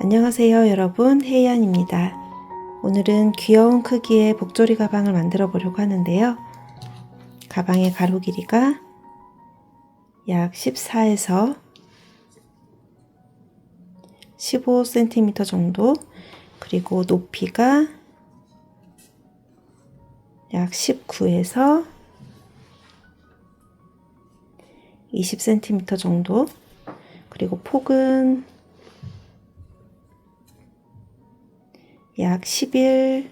안녕하세요 여러분, 혜이안입니다. 오늘은 귀여운 크기의 복조리 가방을 만들어 보려고 하는데요. 가방의 가로 길이가 약 14에서 15cm 정도, 그리고 높이가 약 19에서 20cm 정도, 그리고 폭은 약 11cm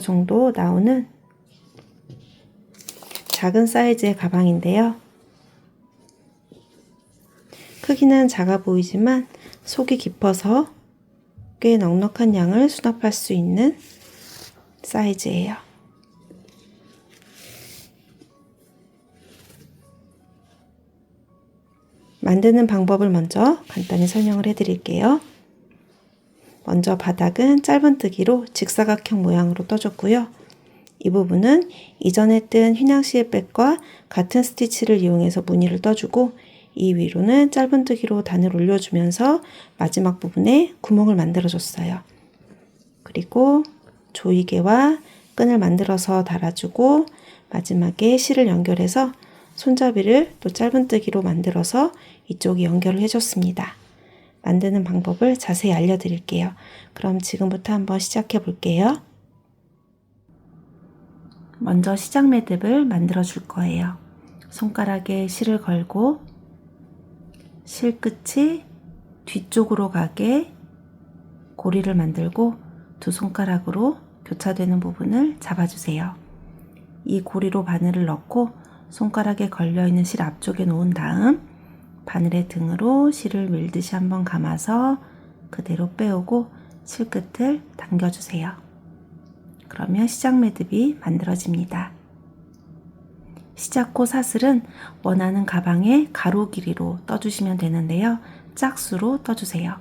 정도 나오는 작은 사이즈의 가방인데요. 크기는 작아 보이지만 속이 깊어서 꽤 넉넉한 양을 수납할 수 있는 사이즈예요. 만드는 방법을 먼저 간단히 설명을 해드릴게요. 먼저 바닥은 짧은뜨기로 직사각형 모양으로 떠줬고요. 이 부분은 이전에 뜬 휘낭시에 백과 같은 스티치를 이용해서 무늬를 떠주고, 이 위로는 짧은뜨기로 단을 올려주면서 마지막 부분에 구멍을 만들어줬어요. 그리고 조이개와 끈을 만들어서 달아주고, 마지막에 실을 연결해서 손잡이를 또 짧은뜨기로 만들어서 이쪽에 연결을 해줬습니다. 만드는 방법을 자세히 알려드릴게요. 그럼 지금부터 한번 시작해 볼게요. 먼저 시작 매듭을 만들어 줄 거예요. 손가락에 실을 걸고 실 끝이 뒤쪽으로 가게 고리를 만들고 두 손가락으로 교차되는 부분을 잡아주세요. 이 고리로 바늘을 넣고 손가락에 걸려있는 실 앞쪽에 놓은 다음 바늘의 등으로 실을 밀듯이 한번 감아서 그대로 빼오고 실 끝을 당겨주세요. 그러면 시작 매듭이 만들어집니다. 시작코 사슬은 원하는 가방의 가로 길이로 떠주시면 되는데요. 짝수로 떠주세요.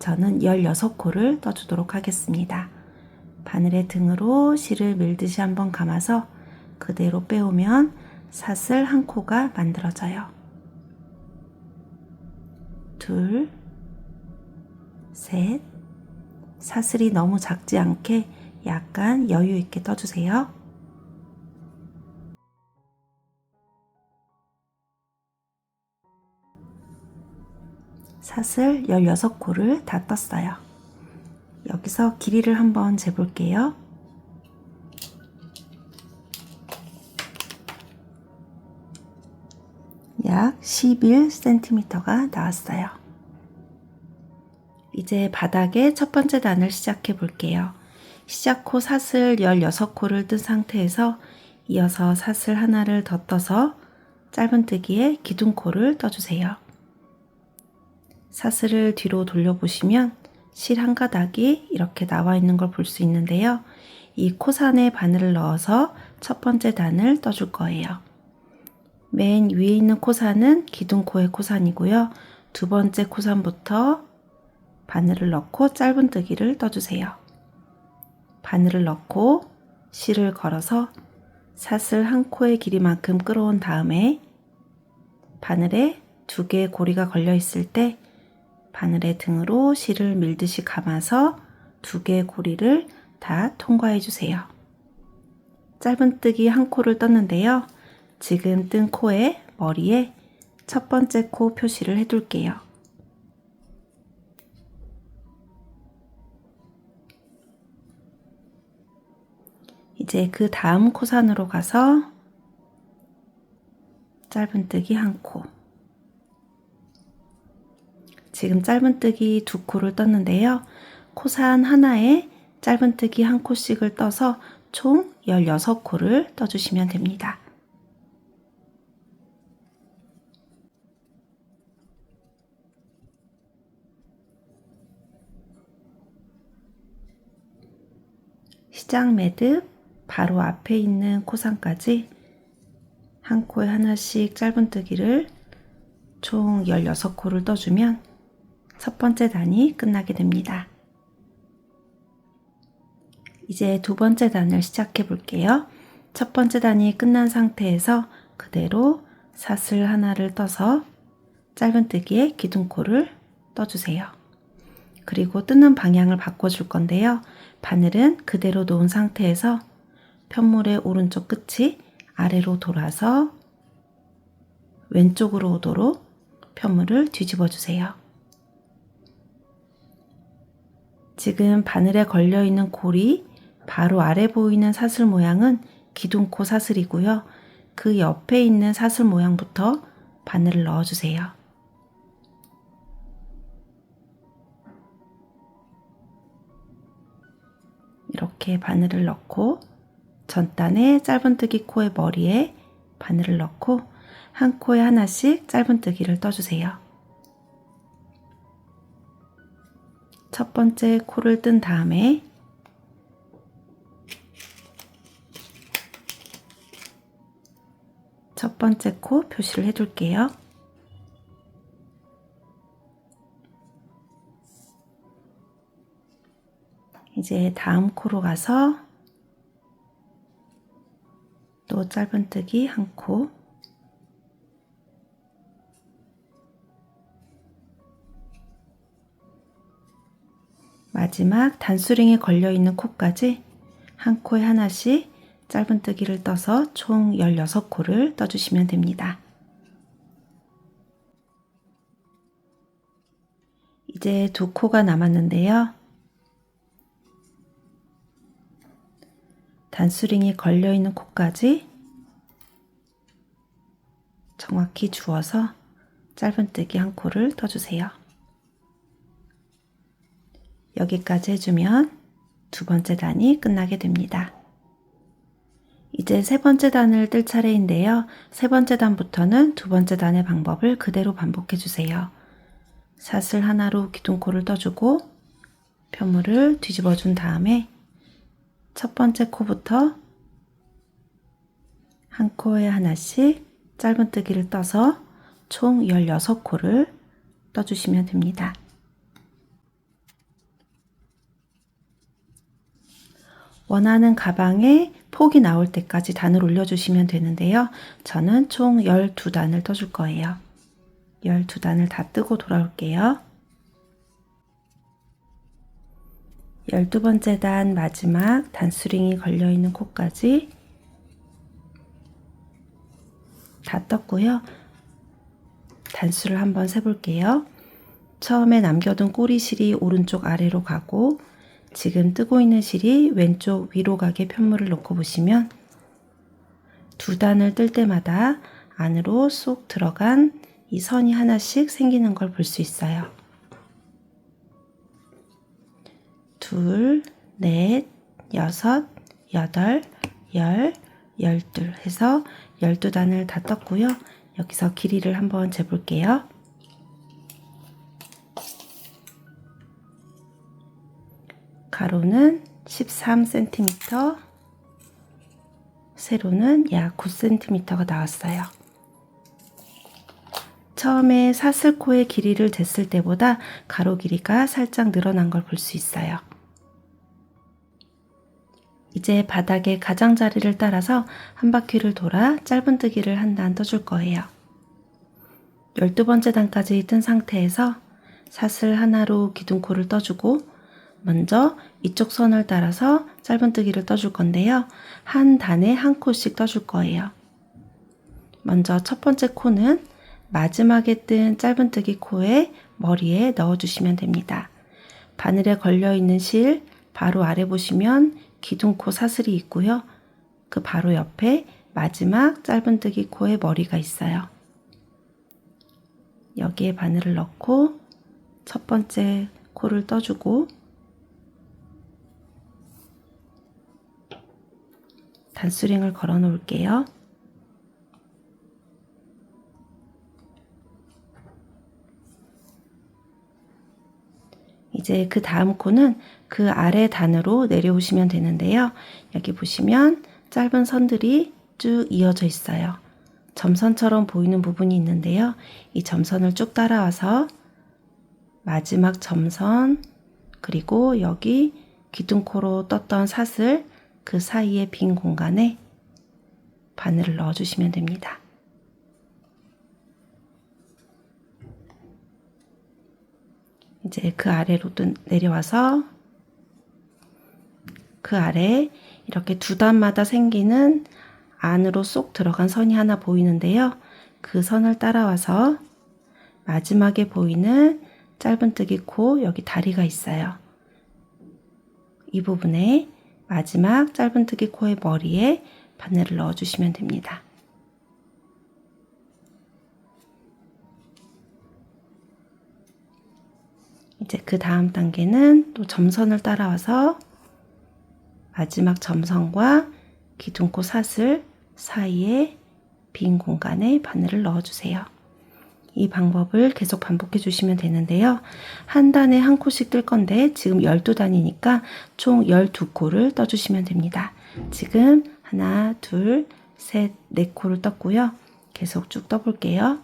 저는 16코를 떠주도록 하겠습니다. 바늘의 등으로 실을 밀듯이 한번 감아서 그대로 빼오면 사슬 한 코가 만들어져요. 둘, 셋, 사슬이 너무 작지 않게 약간 여유 있게 떠주세요. 사슬 16코를 다 떴어요. 여기서 길이를 한번 재볼게요. 약 11cm가 나왔어요. 이제 바닥에 첫 번째 단을 시작해 볼게요. 시작코 사슬 16코를 뜬 상태에서 이어서 사슬 하나를 더 떠서 짧은뜨기에 기둥코를 떠주세요. 사슬을 뒤로 돌려보시면 실 한 가닥이 이렇게 나와 있는 걸 볼 수 있는데요. 이 코산에 바늘을 넣어서 첫 번째 단을 떠줄 거예요. 맨 위에 있는 코산은 기둥코의 코산이고요. 두 번째 코산부터 바늘을 넣고 짧은뜨기를 떠주세요. 바늘을 넣고 실을 걸어서 사슬 한 코의 길이만큼 끌어온 다음에 바늘에 두 개의 고리가 걸려 있을 때 바늘의 등으로 실을 밀듯이 감아서 두 개의 고리를 다 통과해 주세요. 짧은뜨기 한 코를 떴는데요. 지금 뜬 코의 머리에 첫 번째 코 표시를 해둘게요. 이제 그 다음 코산으로 가서 짧은뜨기 한 코, 지금 짧은뜨기 두 코를 떴는데요. 코산 하나에 짧은뜨기 한 코씩을 떠서 총 16코를 떠주시면 됩니다. 시작 매듭 바로 앞에 있는 코산까지 한 코에 하나씩 짧은뜨기를 총 16코를 떠주면 첫 번째 단이 끝나게 됩니다. 이제 두 번째 단을 시작해 볼게요. 첫 번째 단이 끝난 상태에서 그대로 사슬 하나를 떠서 짧은뜨기에 기둥코를 떠주세요. 그리고 뜨는 방향을 바꿔줄 건데요. 바늘은 그대로 놓은 상태에서 편물의 오른쪽 끝이 아래로 돌아서 왼쪽으로 오도록 편물을 뒤집어 주세요. 지금 바늘에 걸려있는 골이 바로 아래 보이는 사슬 모양은 기둥코 사슬이고요. 그 옆에 있는 사슬 모양부터 바늘을 넣어주세요. 이렇게 바늘을 넣고 전단의 짧은뜨기 코의 머리에 바늘을 넣고 한 코에 하나씩 짧은뜨기를 떠주세요. 첫 번째 코를 뜬 다음에 첫 번째 코 표시를 해둘게요. 이제 다음 코로 가서 또 짧은뜨기 한 코, 마지막 단수링에 걸려있는 코까지 한 코에 하나씩 짧은뜨기를 떠서 총 16코를 떠주시면 됩니다. 이제 두 코가 남았는데요. 단수링이 걸려있는 코까지 정확히 주어서 짧은뜨기 한 코를 떠주세요. 여기까지 해주면 두 번째 단이 끝나게 됩니다. 이제 세 번째 단을 뜰 차례인데요. 세 번째 단부터는 두 번째 단의 방법을 그대로 반복해 주세요. 사슬 하나로 기둥코를 떠주고 편물을 뒤집어 준 다음에 첫 번째 코부터 한 코에 하나씩 짧은뜨기를 떠서 총 16코를 떠주시면 됩니다. 원하는 가방에 폭이 나올 때까지 단을 올려주시면 되는데요. 저는 총 12단을 떠줄 거예요. 12단을 다 뜨고 돌아올게요. 12번째 단 마지막 단수링이 걸려있는 코까지 다 떴고요. 단수를 한번 세볼게요. 처음에 남겨둔 꼬리실이 오른쪽 아래로 가고 지금 뜨고 있는 실이 왼쪽 위로 가게 편물을 놓고 보시면 두 단을 뜰 때마다 안으로 쏙 들어간 이 선이 하나씩 생기는 걸 볼 수 있어요. 둘, 넷, 여섯, 여덟, 열, 열둘 해서 12단을 다 떴고요. 여기서 길이를 한번 재볼게요. 가로는 13cm, 세로는 약 9cm가 나왔어요. 처음에 사슬코의 길이를 쟀을 때보다 가로 길이가 살짝 늘어난 걸 볼 수 있어요. 이제 바닥에 가장자리를 따라서 한 바퀴를 돌아 짧은뜨기를 한 단 떠줄 거예요. 12번째 단까지 뜬 상태에서 사슬 하나로 기둥코를 떠주고 먼저 이쪽 선을 따라서 짧은뜨기를 떠줄 건데요. 한 단에 한 코씩 떠줄 거예요. 먼저 첫 번째 코는 마지막에 뜬 짧은뜨기 코의 머리에 넣어주시면 됩니다. 바늘에 걸려있는 실 바로 아래 보시면 기둥코 사슬이 있고요. 그 바로 옆에 마지막 짧은뜨기 코의 머리가 있어요. 여기에 바늘을 넣고 첫 번째 코를 떠주고 단수링을 걸어 놓을게요. 이제 그 다음 코는 그 아래 단으로 내려오시면 되는데요. 여기 보시면 짧은 선들이 쭉 이어져 있어요. 점선처럼 보이는 부분이 있는데요. 이 점선을 쭉 따라와서 마지막 점선 그리고 여기 기둥코로 떴던 사슬 그 사이에 빈 공간에 바늘을 넣어주시면 됩니다. 이제 그 아래로 또 내려와서 그 아래 이렇게 두 단마다 생기는 안으로 쏙 들어간 선이 하나 보이는데요. 그 선을 따라와서 마지막에 보이는 짧은뜨기 코 여기 다리가 있어요. 이 부분에 마지막 짧은뜨기 코의 머리에 바늘을 넣어주시면 됩니다. 이제 그 다음 단계는 또 점선을 따라와서 마지막 점선과 기둥코 사슬 사이에 빈 공간에 바늘을 넣어주세요. 이 방법을 계속 반복해 주시면 되는데요. 한 단에 한 코씩 뜰 건데 지금 12단이니까 총 12코를 떠주시면 됩니다. 지금 하나, 둘, 셋, 네 코를 떴고요. 계속 쭉 떠볼게요.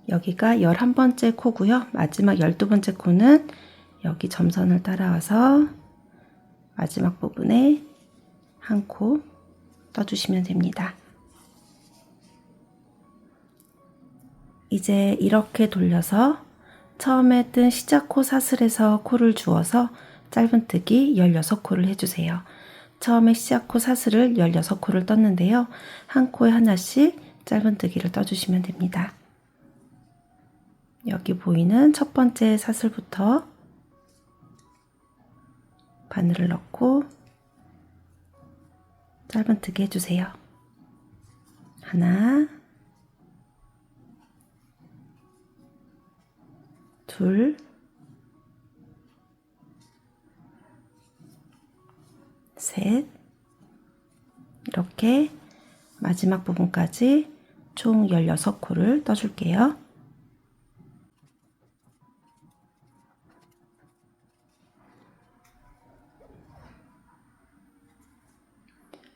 여기가 11번째 코고요. 마지막 12번째 코는 여기 점선을 따라와서 마지막 부분에 한 코 떠주시면 됩니다. 이제 이렇게 돌려서 처음에 뜬 시작코 사슬에서 코를 주어서 짧은뜨기 16코를 해주세요. 처음에 시작코 사슬을 16코를 떴는데요. 한 코에 하나씩 짧은뜨기를 떠주시면 됩니다. 여기 보이는 첫 번째 사슬부터 바늘을 넣고 짧은뜨기 해주세요. 하나, 둘, 셋, 이렇게 마지막 부분까지 총 16코를 떠줄게요.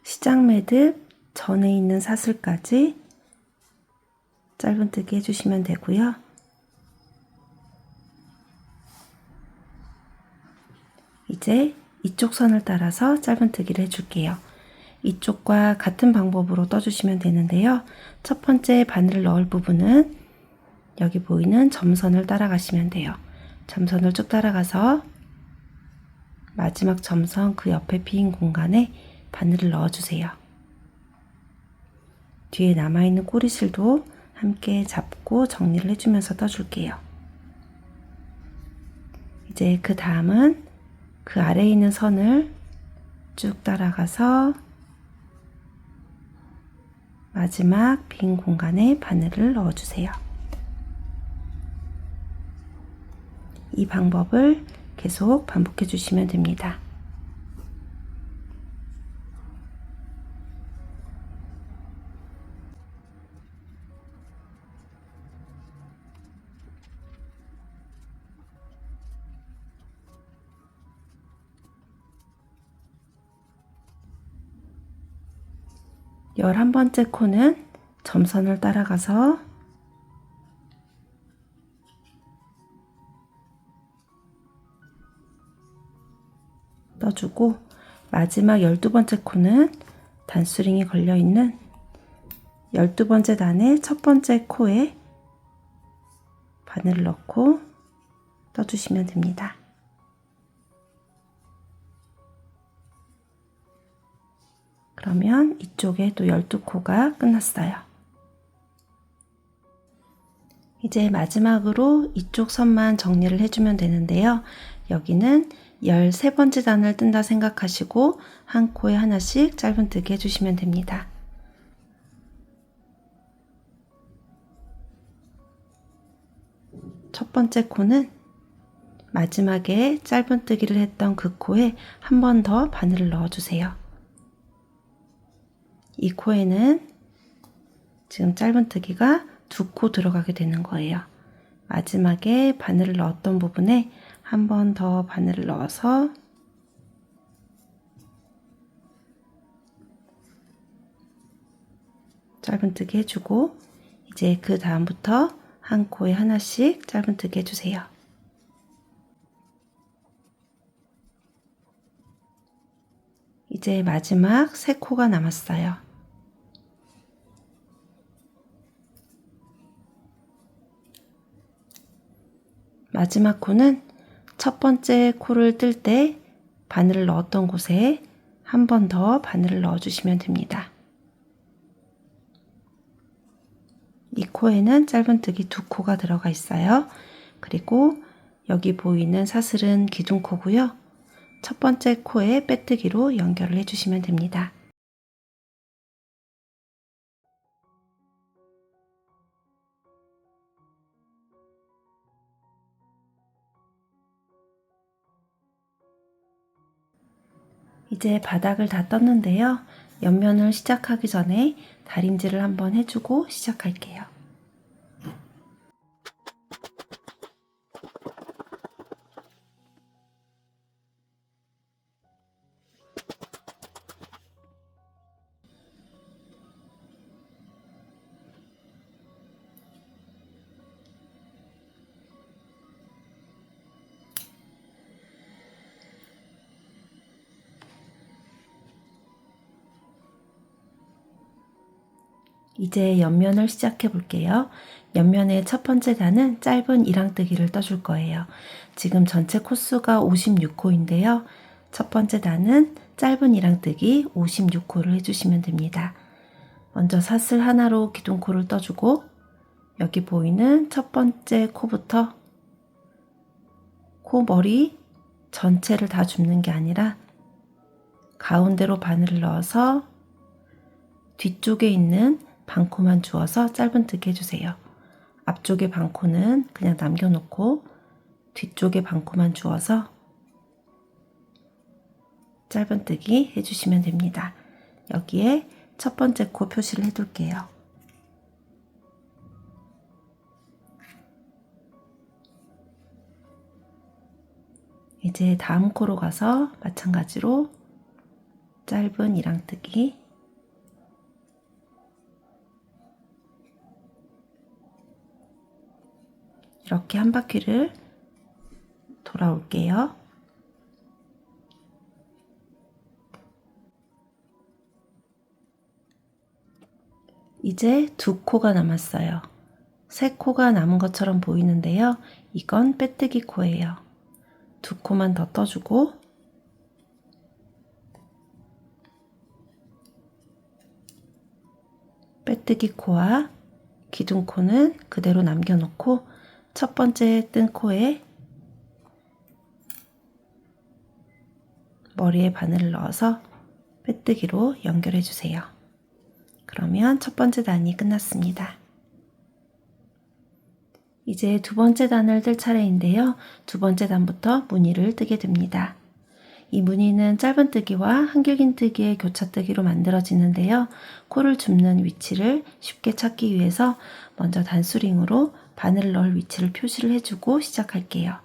시작 매듭 전에 있는 사슬까지 짧은뜨기 해주시면 되고요. 이제 이쪽 선을 따라서 짧은뜨기를 해줄게요. 이쪽과 같은 방법으로 떠주시면 되는데요. 첫 번째 바늘을 넣을 부분은 여기 보이는 점선을 따라가시면 돼요. 점선을 쭉 따라가서 마지막 점선 그 옆에 빈 공간에 바늘을 넣어주세요. 뒤에 남아있는 꼬리실도 함께 잡고 정리를 해주면서 떠줄게요. 이제 그 다음은 그 아래에 있는 선을 쭉 따라가서 마지막 빈 공간에 바늘을 넣어주세요. 이 방법을 계속 반복해 주시면 됩니다. 열한 번째 코는 점선을 따라가서 떠주고 마지막 12번째 코는 단수링이 걸려있는 12번째 단의 첫 번째 코에 바늘을 넣고 떠주시면 됩니다. 그러면 이쪽에 또 12코가 끝났어요. 이제 마지막으로 이쪽 선만 정리를 해주면 되는데요. 여기는 13번째 단을 뜬다 생각하시고 한 코에 하나씩 짧은뜨기 해주시면 됩니다. 첫 번째 코는 마지막에 짧은뜨기를 했던 그 코에 한 번 더 바늘을 넣어주세요. 이 코에는 지금 짧은뜨기가 2코 들어가게 되는 거예요. 마지막에 바늘을 넣었던 부분에 한 번 더 바늘을 넣어서 짧은뜨기 해주고 이제 그 다음부터 한 코에 하나씩 짧은뜨기 해주세요. 이제 마지막 세 코가 남았어요. 마지막 코는 첫 번째 코를 뜰 때 바늘을 넣었던 곳에 한 번 더 바늘을 넣어주시면 됩니다. 이 코에는 짧은뜨기 두 코가 들어가 있어요. 그리고 여기 보이는 사슬은 기둥코고요. 첫 번째 코에 빼뜨기로 연결을 해주시면 됩니다. 이제 바닥을 다 떴는데요. 옆면을 시작하기 전에 다림질을 한번 해주고 시작할게요. 이제 옆면을 시작해 볼게요. 옆면의 첫 번째 단은 짧은 이랑뜨기를 떠줄 거예요. 지금 전체 코수가 56코인데요. 첫 번째 단은 짧은 이랑뜨기 56코를 해주시면 됩니다. 먼저 사슬 하나로 기둥코를 떠주고 여기 보이는 첫 번째 코부터 코 머리 전체를 다 줍는 게 아니라 가운데로 바늘을 넣어서 뒤쪽에 있는 반코만 주어서 짧은뜨기 해주세요. 앞쪽의 반코는 그냥 남겨놓고 뒤쪽에 반코만 주어서 짧은뜨기 해주시면 됩니다. 여기에 첫 번째 코 표시를 해둘게요. 이제 다음 코로 가서 마찬가지로 짧은 이랑뜨기 이렇게 한 바퀴를 돌아올게요. 이제 두 코가 남았어요. 세 코가 남은 것처럼 보이는데요. 이건 빼뜨기 코예요. 두 코만 더 떠주고 빼뜨기 코와 기둥코는 그대로 남겨놓고 첫 번째 뜬 코에 머리에 바늘을 넣어서 빼뜨기로 연결해 주세요. 그러면 첫 번째 단이 끝났습니다. 이제 두 번째 단을 뜰 차례인데요. 두 번째 단부터 무늬를 뜨게 됩니다. 이 무늬는 짧은뜨기와 한길긴뜨기의 교차뜨기로 만들어지는데요. 코를 줍는 위치를 쉽게 찾기 위해서 먼저 단수링으로 바늘을 넣을 위치를 표시를 해주고 시작할게요.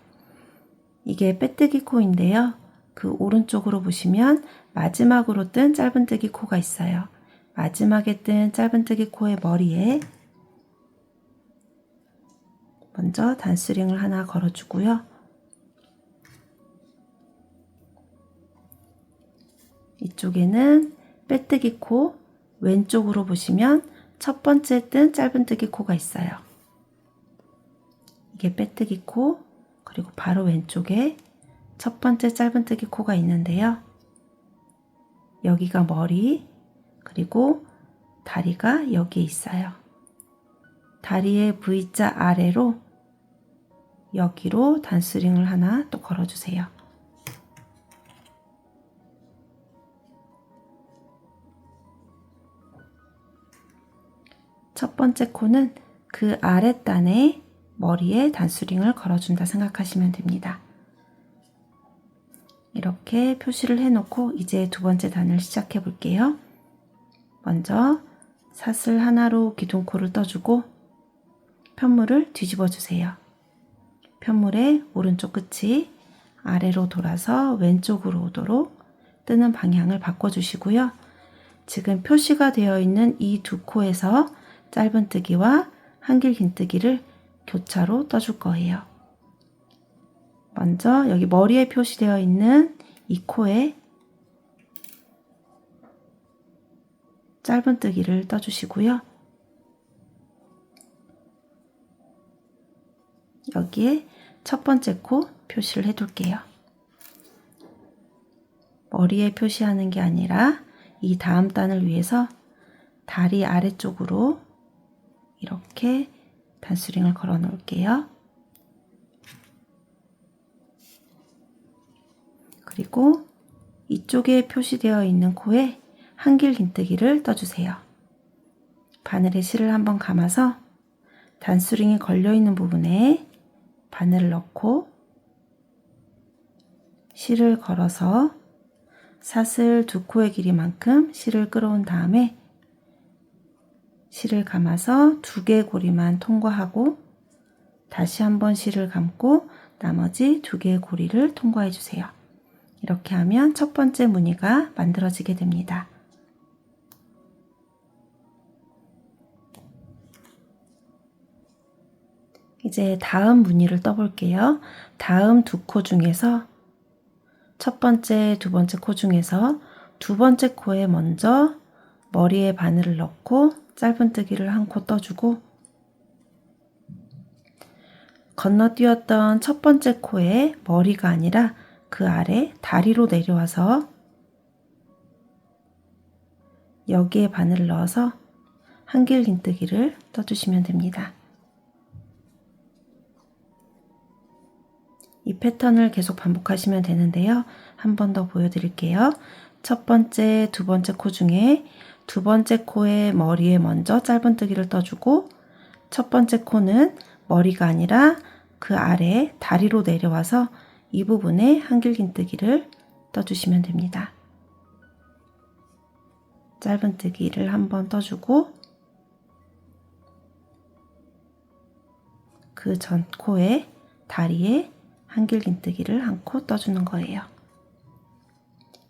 이게 빼뜨기 코인데요. 그 오른쪽으로 보시면 마지막으로 뜬 짧은뜨기 코가 있어요. 마지막에 뜬 짧은뜨기 코의 머리에 먼저 단수링을 하나 걸어주고요. 이쪽에는 빼뜨기 코 왼쪽으로 보시면 첫 번째 뜬 짧은뜨기 코가 있어요. 이게 빼뜨기 코 그리고 바로 왼쪽에 첫 번째 짧은뜨기 코가 있는데요. 여기가 머리 그리고 다리가 여기에 있어요. 다리의 V자 아래로 여기로 단수링을 하나 또 걸어주세요. 첫 번째 코는 그 아랫단에 머리에 단수링을 걸어준다 생각하시면 됩니다. 이렇게 표시를 해놓고 이제 두 번째 단을 시작해 볼게요. 먼저 사슬 하나로 기둥코를 떠주고 편물을 뒤집어 주세요. 편물의 오른쪽 끝이 아래로 돌아서 왼쪽으로 오도록 뜨는 방향을 바꿔주시고요. 지금 표시가 되어 있는 이 두 코에서 짧은뜨기와 한길긴뜨기를 교차로 떠줄 거예요. 먼저 여기 머리에 표시되어 있는 이 코에 짧은뜨기를 떠주시고요. 여기에 첫 번째 코 표시를 해둘게요. 머리에 표시하는 게 아니라 이 다음 단을 위해서 다리 아래쪽으로 이렇게 단수링을 걸어 놓을게요. 그리고 이쪽에 표시되어 있는 코에 한길 긴뜨기를 떠주세요. 바늘에 실을 한번 감아서 단수링이 걸려 있는 부분에 바늘을 넣고 실을 걸어서 사슬 두 코의 길이만큼 실을 끌어온 다음에 실을 감아서 두 개의 고리만 통과하고 다시 한번 실을 감고 나머지 두 개의 고리를 통과해 주세요. 이렇게 하면 첫 번째 무늬가 만들어지게 됩니다. 이제 다음 무늬를 떠볼게요. 다음 두 코 중에서 첫 번째, 두 번째 코 중에서 두 번째 코에 먼저 머리에 바늘을 넣고 짧은뜨기를 한 코 떠주고 건너뛰었던 첫 번째 코에 머리가 아니라 그 아래 다리로 내려와서 여기에 바늘을 넣어서 한길 긴뜨기를 떠주시면 됩니다. 이 패턴을 계속 반복하시면 되는데요. 한 번 더 보여드릴게요. 첫 번째, 두 번째 코 중에 두 번째 코의 머리에 먼저 짧은뜨기를 떠주고 첫 번째 코는 머리가 아니라 그 아래 다리로 내려와서 이 부분에 한길 긴뜨기를 떠주시면 됩니다. 짧은뜨기를 한번 떠주고 그 전 코에 다리에 한길 긴뜨기를 한 코 떠주는 거예요.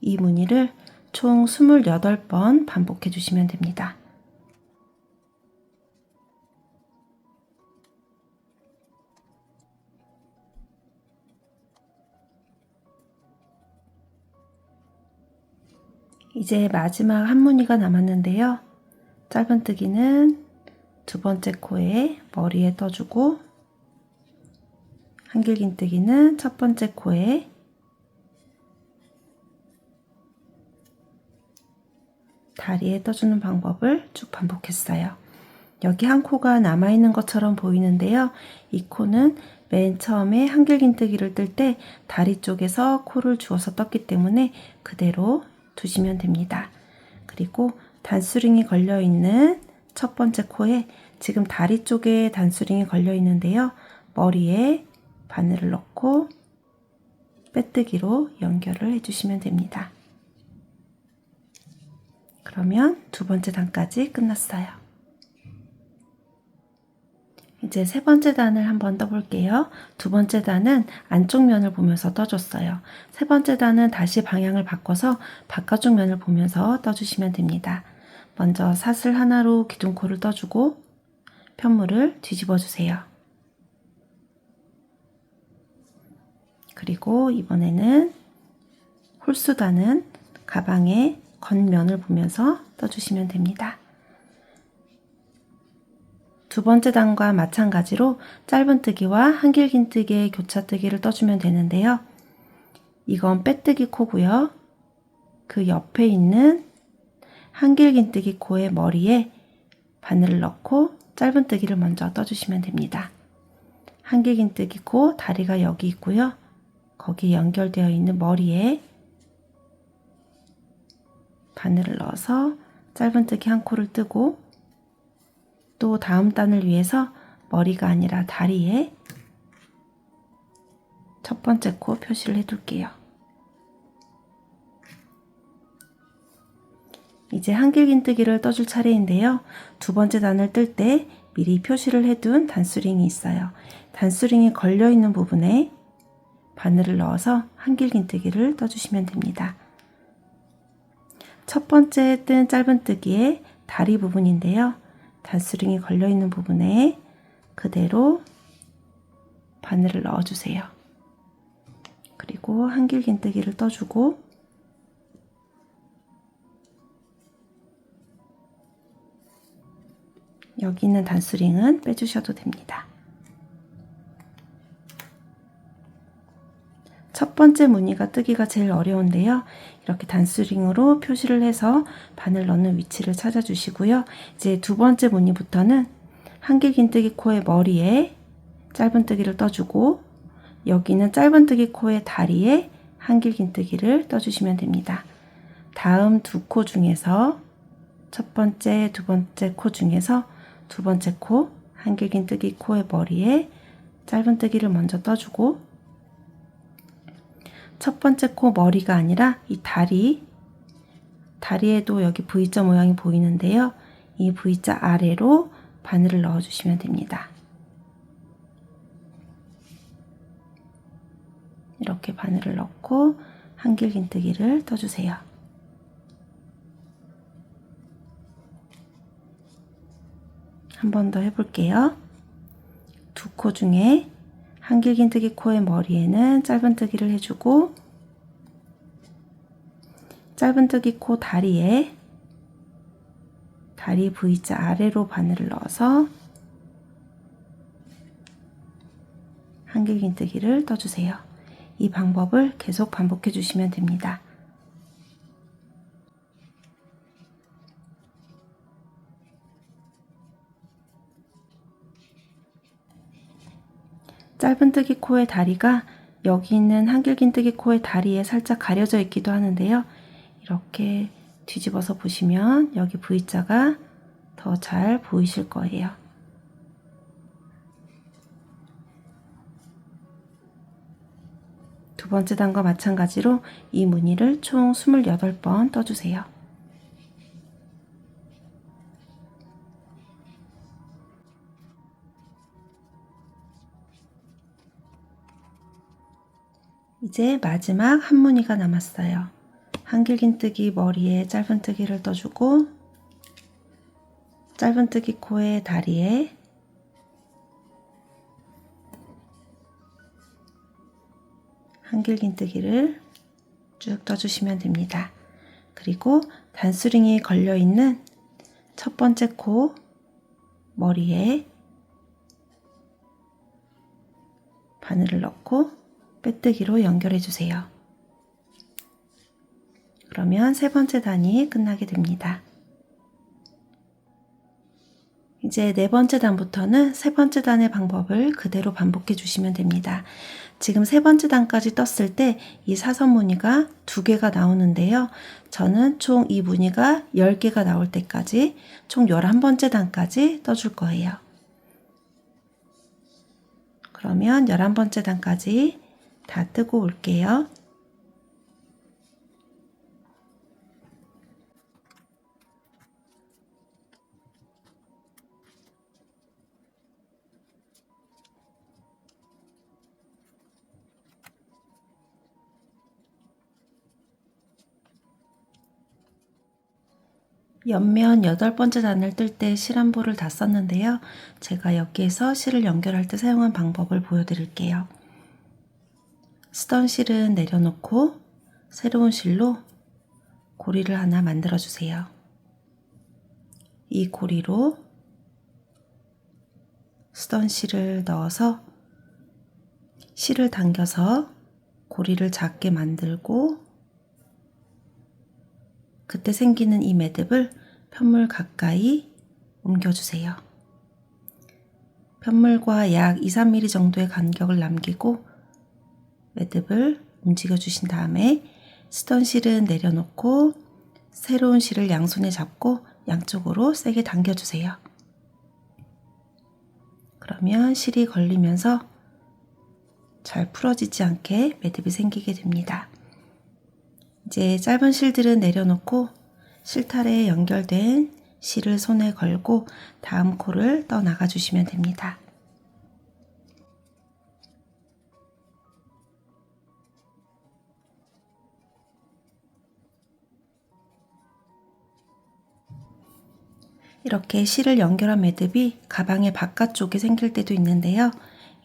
이 무늬를 총 28번 반복해 주시면 됩니다. 이제 마지막 한 무늬가 남았는데요. 짧은뜨기는 두 번째 코에 머리에 떠주고 한길 긴뜨기는 첫 번째 코에 다리에 떠주는 방법을 쭉 반복했어요. 여기 한 코가 남아있는 것처럼 보이는데요. 이 코는 맨 처음에 한길 긴뜨기를 뜰 때 다리 쪽에서 코를 주워서 떴기 때문에 그대로 두시면 됩니다. 그리고 단수링이 걸려있는 첫 번째 코에 지금 다리 쪽에 단수링이 걸려 있는데요. 머리에 바늘을 넣고 빼뜨기로 연결을 해주시면 됩니다. 그러면 두 번째 단까지 끝났어요. 이제 세 번째 단을 한번 떠볼게요. 두 번째 단은 안쪽 면을 보면서 떠줬어요. 세 번째 단은 다시 방향을 바꿔서 바깥쪽 면을 보면서 떠주시면 됩니다. 먼저 사슬 하나로 기둥코를 떠주고 편물을 뒤집어 주세요. 그리고 이번에는 홀수단은 가방의 겉면을 보면서 떠주시면 됩니다. 두 번째 단과 마찬가지로 짧은뜨기와 한길 긴뜨기의 교차뜨기를 떠주면 되는데요. 이건 빼뜨기 코고요. 그 옆에 있는 한길 긴뜨기 코의 머리에 바늘을 넣고 짧은뜨기를 먼저 떠주시면 됩니다. 한길 긴뜨기 코 다리가 여기 있고요. 거기에 연결되어 있는 머리에 바늘을 넣어서 짧은뜨기 한 코를 뜨고 또 다음 단을 위해서 머리가 아니라 다리에 첫 번째 코 표시를 해둘게요. 이제 한길 긴뜨기를 떠줄 차례인데요. 두 번째 단을 뜰 때 미리 표시를 해둔 단수링이 있어요. 단수링이 걸려있는 부분에 바늘을 넣어서 한길 긴뜨기를 떠주시면 됩니다. 첫 번째 뜬 짧은뜨기의 다리 부분인데요. 단수링이 걸려있는 부분에 그대로 바늘을 넣어주세요. 그리고 한길 긴뜨기를 떠주고 여기 있는 단수링은 빼주셔도 됩니다. 첫 번째 무늬가 뜨기가 제일 어려운데요. 이렇게 단수링으로 표시를 해서 바늘 넣는 위치를 찾아주시고요. 이제 두 번째 무늬부터는 한길긴뜨기 코의 머리에 짧은뜨기를 떠주고 여기는 짧은뜨기 코의 다리에 한길긴뜨기를 떠주시면 됩니다. 다음 두 코 중에서 첫 번째, 두 번째 코 중에서 두 번째 코 한길긴뜨기 코의 머리에 짧은뜨기를 먼저 떠주고 첫 번째 코 머리가 아니라 이 다리에도 여기 V자 모양이 보이는데요. 이 V자 아래로 바늘을 넣어주시면 됩니다. 이렇게 바늘을 넣고 한길긴뜨기를 떠주세요. 한 번 더 해볼게요. 두 코 중에 한길긴뜨기 코의 머리에는 짧은뜨기를 해주고 짧은뜨기 코 다리 V자 아래로 바늘을 넣어서 한길긴뜨기를 떠주세요. 이 방법을 계속 반복해 주시면 됩니다. 짧은뜨기 코의 다리가 여기 있는 한길긴뜨기 코의 다리에 살짝 가려져 있기도 하는데요. 이렇게 뒤집어서 보시면 여기 V자가 더 잘 보이실 거예요. 두 번째 단과 마찬가지로 이 무늬를 총 28번 떠주세요. 이제 마지막 한 무늬가 남았어요. 한길긴뜨기 머리에 짧은뜨기를 떠주고 짧은뜨기 코의 다리에 한길긴뜨기를 쭉 떠주시면 됩니다. 그리고 단수링이 걸려있는 첫 번째 코 머리에 바늘을 넣고 빼뜨기로 연결해 주세요. 그러면 세 번째 단이 끝나게 됩니다. 이제 네 번째 단부터는 세 번째 단의 방법을 그대로 반복해 주시면 됩니다. 지금 세 번째 단까지 떴을 때 이 사선 무늬가 2개가 나오는데요. 저는 총 이 무늬가 10개가 나올 때까지 총 11번째 단까지 떠줄 거예요. 그러면 11번째 단까지 다 뜨고 올게요. 옆면 8번째 단을 뜰 때 실 한 볼을 다 썼는데요. 제가 여기에서 실을 연결할 때 사용한 방법을 보여드릴게요. 쓰던 실은 내려놓고 새로운 실로 고리를 하나 만들어 주세요. 이 고리로 쓰던 실을 넣어서 실을 당겨서 고리를 작게 만들고 그때 생기는 이 매듭을 편물 가까이 옮겨주세요. 편물과 약 2-3mm 정도의 간격을 남기고 매듭을 움직여 주신 다음에 쓰던 실은 내려놓고 새로운 실을 양손에 잡고 양쪽으로 세게 당겨주세요. 그러면 실이 걸리면서 잘 풀어지지 않게 매듭이 생기게 됩니다. 이제 짧은 실들은 내려놓고 실타래에 연결된 실을 손에 걸고 다음 코를 떠나가 주시면 됩니다. 이렇게 실을 연결한 매듭이 가방의 바깥쪽에 생길 때도 있는데요.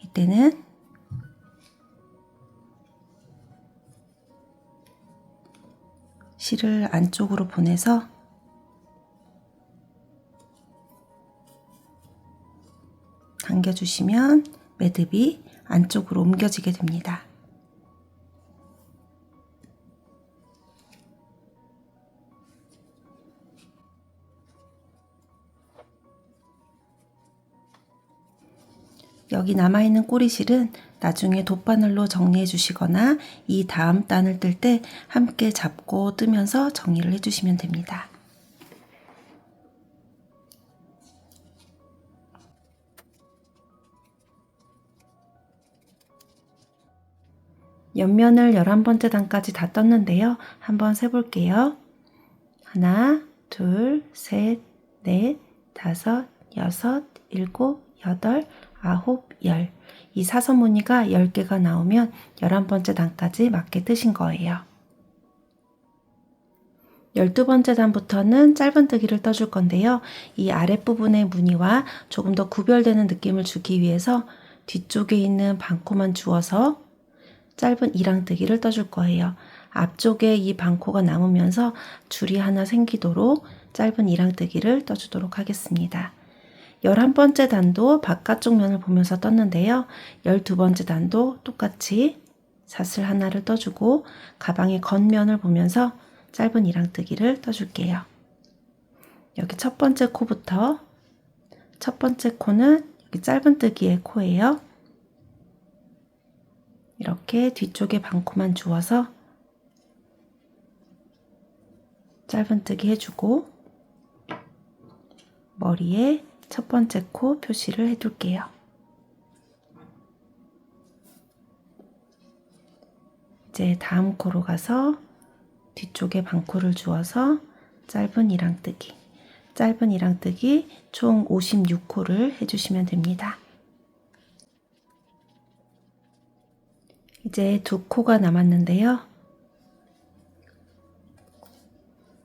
이때는 실을 안쪽으로 보내서 당겨주시면 매듭이 안쪽으로 옮겨지게 됩니다. 여기 남아있는 꼬리실은 나중에 돗바늘로 정리해 주시거나 이 다음 단을 뜰 때 함께 잡고 뜨면서 정리를 해주시면 됩니다. 옆면을 11번째 단까지 다 떴는데요. 한번 세볼게요. 하나, 둘, 셋, 넷, 다섯, 여섯, 일곱, 여덟, 아홉, 열. 이 사선 무늬가 10개가 나오면 11번째 단까지 맞게 뜨신 거예요. 12번째 단부터는 짧은뜨기를 떠줄 건데요. 이 아랫부분의 무늬와 조금 더 구별되는 느낌을 주기 위해서 뒤쪽에 있는 반코만 주어서 짧은 이랑뜨기를 떠줄 거예요. 앞쪽에 이 반코가 남으면서 줄이 하나 생기도록 짧은 이랑뜨기를 떠주도록 하겠습니다. 11번째 단도 바깥쪽 면을 보면서 떴는데요. 12번째 단도 똑같이 사슬 하나를 떠주고 가방의 겉면을 보면서 짧은 이랑뜨기를 떠줄게요. 여기 첫 번째 코부터 첫 번째 코는 여기 짧은뜨기의 코예요. 이렇게 뒤쪽에 반코만 주어서 짧은뜨기 해주고 머리에 첫 번째 코 표시를 해둘게요. 이제 다음 코로 가서 뒤쪽에 반코를 주어서 짧은 이랑뜨기, 짧은 이랑뜨기 총 56코를 해주시면 됩니다. 이제 두 코가 남았는데요.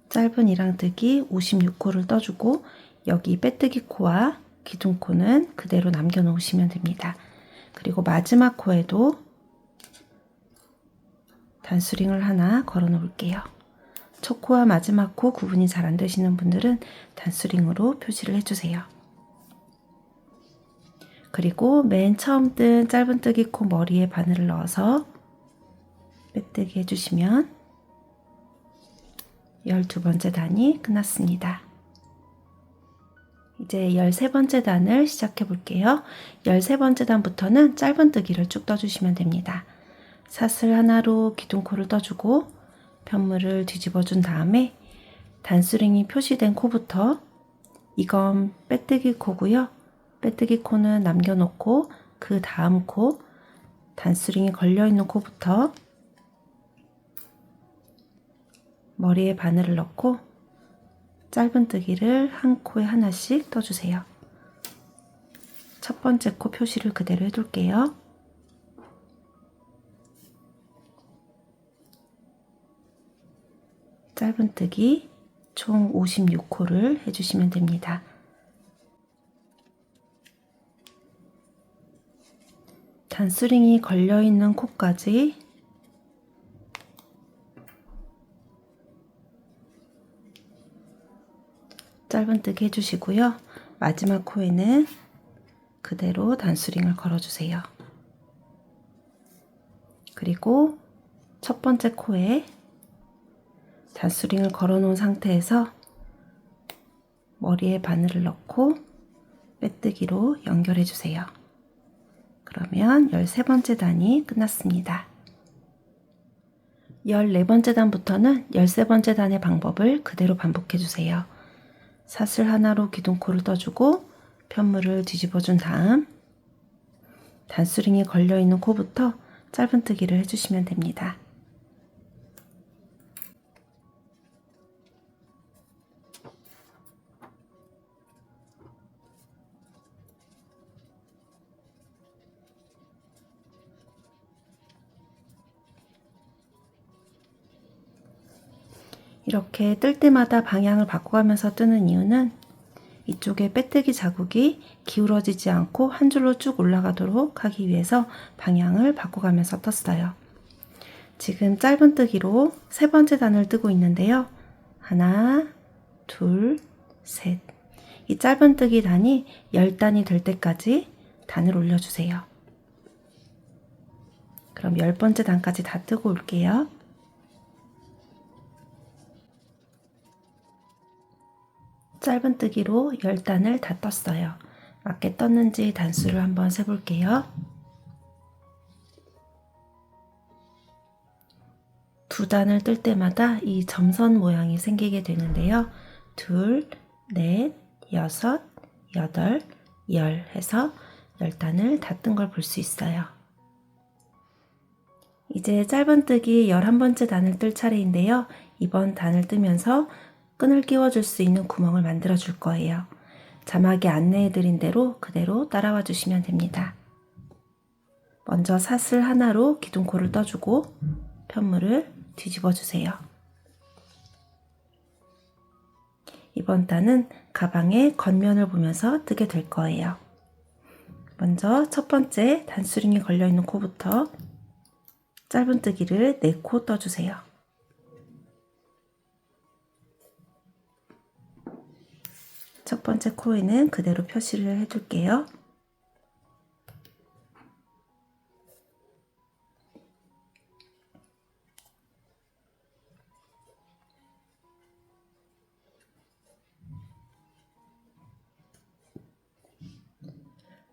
짧은 이랑뜨기 56코를 떠주고 여기 빼뜨기 코와 기둥 코는 그대로 남겨 놓으시면 됩니다. 그리고 마지막 코에도 단수링을 하나 걸어 놓을게요. 첫 코와 마지막 코 구분이 잘 안 되시는 분들은 단수링으로 표시를 해주세요. 그리고 맨 처음 뜬 짧은뜨기 코 머리에 바늘을 넣어서 빼뜨기 해주시면 12번째 단이 끝났습니다. 이제 13번째 단을 시작해 볼게요. 13번째 단부터는 짧은뜨기를 쭉 떠주시면 됩니다. 사슬 하나로 기둥코를 떠주고 편물을 뒤집어 준 다음에 단수링이 표시된 코부터 이건 빼뜨기 코고요. 빼뜨기 코는 남겨놓고 그 다음 코 단수링이 걸려있는 코부터 머리에 바늘을 넣고 짧은뜨기를 한 코에 하나씩 떠주세요. 첫 번째 코 표시를 그대로 해둘게요. 짧은뜨기 총 56코를 해주시면 됩니다. 단수링이 걸려있는 코까지 짧은뜨기 해주시고요. 마지막 코에는 그대로 단수링을 걸어주세요. 그리고 첫 번째 코에 단수링을 걸어 놓은 상태에서 머리에 바늘을 넣고 빼뜨기로 연결해 주세요. 그러면 13번째 단이 끝났습니다. 14번째 단부터는 13번째 단의 방법을 그대로 반복해 주세요. 사슬 하나로 기둥코를 떠주고 편물을 뒤집어 준 다음 단수링이 걸려있는 코부터 짧은뜨기를 해주시면 됩니다. 이렇게 뜰 때마다 방향을 바꿔가면서 뜨는 이유는 이쪽에 빼뜨기 자국이 기울어지지 않고 한 줄로 쭉 올라가도록 하기 위해서 방향을 바꿔가면서 떴어요. 지금 짧은뜨기로 세 번째 단을 뜨고 있는데요. 하나, 둘, 셋. 이 짧은뜨기 단이 10단이 될 때까지 단을 올려주세요. 그럼 10번째 단까지 다 뜨고 올게요. 짧은뜨기로 10단을 다 떴어요. 맞게 떴는지 단수를 한번 세볼게요. 두 단을 뜰 때마다 이 점선 모양이 생기게 되는데요. 둘, 넷, 여섯, 여덟, 열 해서 10단을 다 뜬 걸 볼 수 있어요. 이제 짧은뜨기 11번째 단을 뜰 차례인데요. 이번 단을 뜨면서 끈을 끼워줄 수 있는 구멍을 만들어 줄 거예요. 자막에 안내해 드린 대로 그대로 따라와 주시면 됩니다. 먼저 사슬 하나로 기둥코를 떠주고 편물을 뒤집어 주세요. 이번 단은 가방의 겉면을 보면서 뜨게 될 거예요. 먼저 첫 번째 단수링이 걸려 있는 코부터 짧은뜨기를 4코 떠주세요. 첫 번째 코에는 그대로 표시를 해줄게요.